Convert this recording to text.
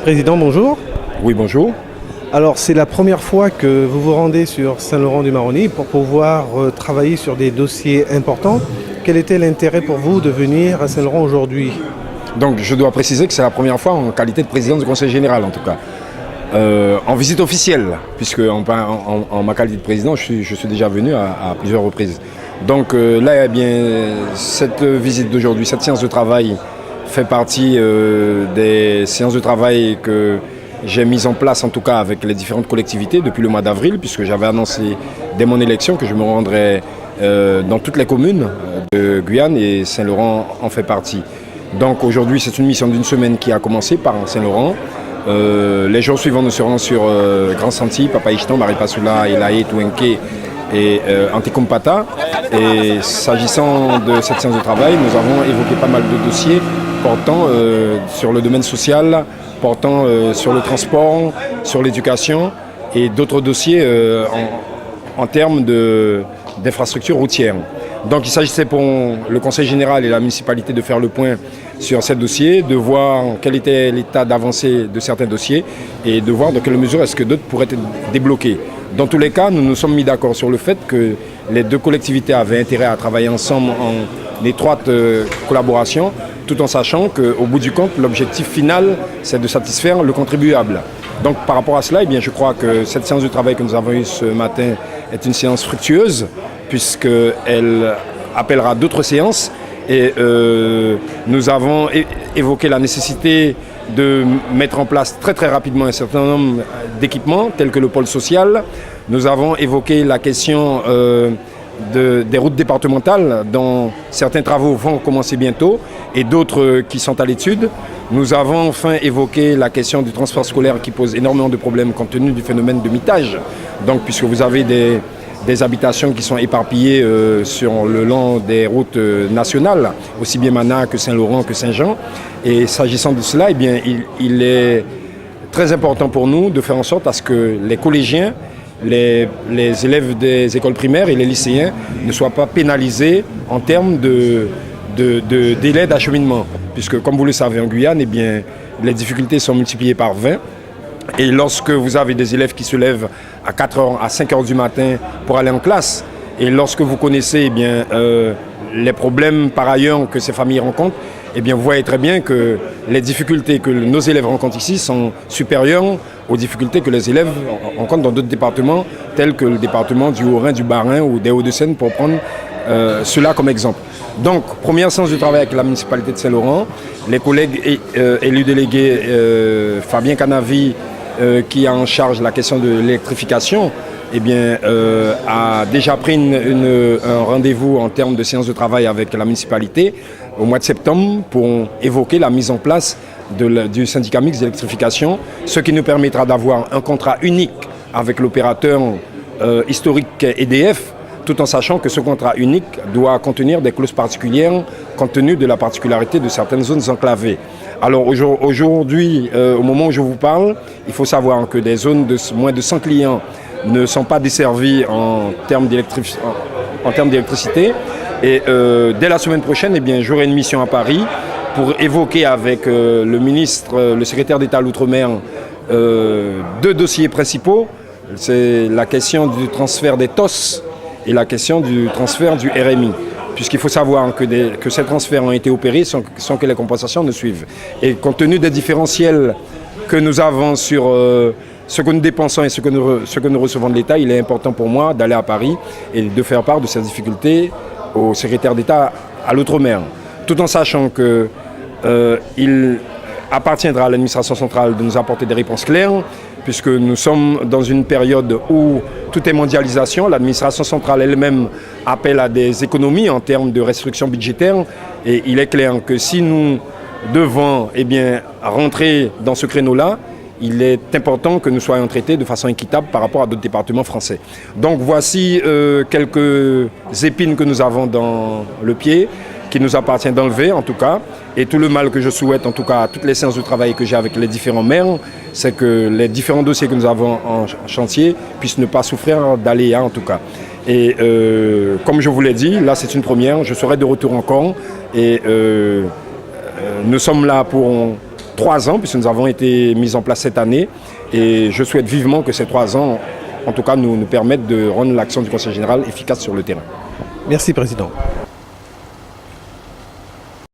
Président, bonjour. Oui, bonjour. Alors, c'est la première fois que vous vous rendez sur Saint-Laurent-du-Maroni pour pouvoir travailler sur des dossiers importants. Quel était l'intérêt pour vous de venir à Saint-Laurent aujourd'hui? Donc, je dois préciser que c'est la première fois en qualité de président du Conseil général, en tout cas. En visite officielle, puisque en ma qualité de président, je suis déjà venu à plusieurs reprises. Donc là, eh bien, cette visite d'aujourd'hui, cette séance de travail fait partie des séances de travail que j'ai mises en place, en tout cas avec les différentes collectivités depuis le mois d'avril, puisque j'avais annoncé dès mon élection que je me rendrais dans toutes les communes de Guyane et Saint-Laurent en fait partie. Donc aujourd'hui, c'est une mission d'une semaine qui a commencé par Saint-Laurent. Les jours suivants, nous serons sur Grand Santi, Papaïchtan, Maripasoula, Elaé, Touenké et Antikompata. Et s'agissant de cette séance de travail, nous avons évoqué pas mal de dossiers portant sur le domaine social, portant sur le transport, sur l'éducation et d'autres dossiers en termes d'infrastructures routières. Donc il s'agissait pour le Conseil général et la municipalité de faire le point sur ces dossiers, de voir quel était l'état d'avancée de certains dossiers et de voir dans quelle mesure est-ce que d'autres pourraient être débloqués. Dans tous les cas, nous nous sommes mis d'accord sur le fait que les deux collectivités avaient intérêt à travailler ensemble en étroite collaboration, tout en sachant qu'au bout du compte, l'objectif final, c'est de satisfaire le contribuable. Donc par rapport à cela, eh bien, je crois que cette séance de travail que nous avons eue ce matin est une séance fructueuse, puisqu'elle appellera d'autres séances. Et nous avons évoqué la nécessité de mettre en place très très rapidement un certain nombre d'équipements, tels que le pôle social. Nous avons évoqué la question des routes départementales, dont certains travaux vont commencer bientôt et d'autres qui sont à l'étude. Nous avons enfin évoqué la question du transport scolaire qui pose énormément de problèmes compte tenu du phénomène de mitage. Donc puisque vous avez des habitations qui sont éparpillées sur le long des routes nationales, aussi bien Mana que Saint-Laurent que Saint-Jean. Et s'agissant de cela, eh bien, il est très important pour nous de faire en sorte à ce que les collégiens, les élèves des écoles primaires et les lycéens ne soient pas pénalisés en termes de délai d'acheminement. Puisque, comme vous le savez, en Guyane, eh bien, les difficultés sont multipliées par 20. Et lorsque vous avez des élèves qui se lèvent à 4h, à 5h du matin pour aller en classe, et lorsque vous connaissez eh bien, les problèmes par ailleurs que ces familles rencontrent, eh bien, vous voyez très bien que les difficultés que nos élèves rencontrent ici sont supérieures aux difficultés que les élèves rencontrent dans d'autres départements, tels que le département du Haut-Rhin, du Bas-Rhin ou des Hauts-de-Seine, pour prendre cela comme exemple. Donc, première séance de travail avec la municipalité de Saint-Laurent, les collègues élus délégués, Fabien Canavi, qui a en charge la question de l'électrification, eh bien, a déjà pris un rendez-vous en termes de séance de travail avec la municipalité au mois de septembre pour évoquer la mise en place du syndicat mixte d'électrification, ce qui nous permettra d'avoir un contrat unique avec l'opérateur historique EDF, tout en sachant que ce contrat unique doit contenir des clauses particulières compte tenu de la particularité de certaines zones enclavées. Alors aujourd'hui, au moment où je vous parle, il faut savoir que des zones de moins de 100 clients ne sont pas desservies en termes d'électricité. Et dès la semaine prochaine, eh bien, j'aurai une mission à Paris pour évoquer avec le ministre, le secrétaire d'État à l'Outre-mer, deux dossiers principaux. C'est la question du transfert des TOS et la question du transfert du RMI. Puisqu'il faut savoir que ces transferts ont été opérés sans que les compensations ne suivent. Et compte tenu des différentiels que nous avons sur ce que nous dépensons et ce que nous recevons de l'État, il est important pour moi d'aller à Paris et de faire part de ces difficultés au secrétaire d'État à l'Outre-mer. Tout en sachant qu'il appartiendra à l'administration centrale de nous apporter des réponses claires, puisque nous sommes dans une période où tout est mondialisation. L'administration centrale elle-même appelle à des économies en termes de restrictions budgétaires. Et il est clair que si nous devons eh bien, rentrer dans ce créneau-là, il est important que nous soyons traités de façon équitable par rapport à d'autres départements français. Donc voici quelques épines que nous avons dans le pied, qui nous appartient d'enlever en tout cas. Et tout le mal que je souhaite en tout cas à toutes les séances de travail que j'ai avec les différents maires, c'est que les différents dossiers que nous avons en chantier puissent ne pas souffrir d'aléas en tout cas. Et comme je vous l'ai dit, là c'est une première, je serai de retour encore et nous sommes là pour 3 ans, puisque nous avons été mis en place cette année. Et je souhaite vivement que ces 3 ans, en tout cas, nous permettent de rendre l'action du Conseil général efficace sur le terrain. Merci, Président.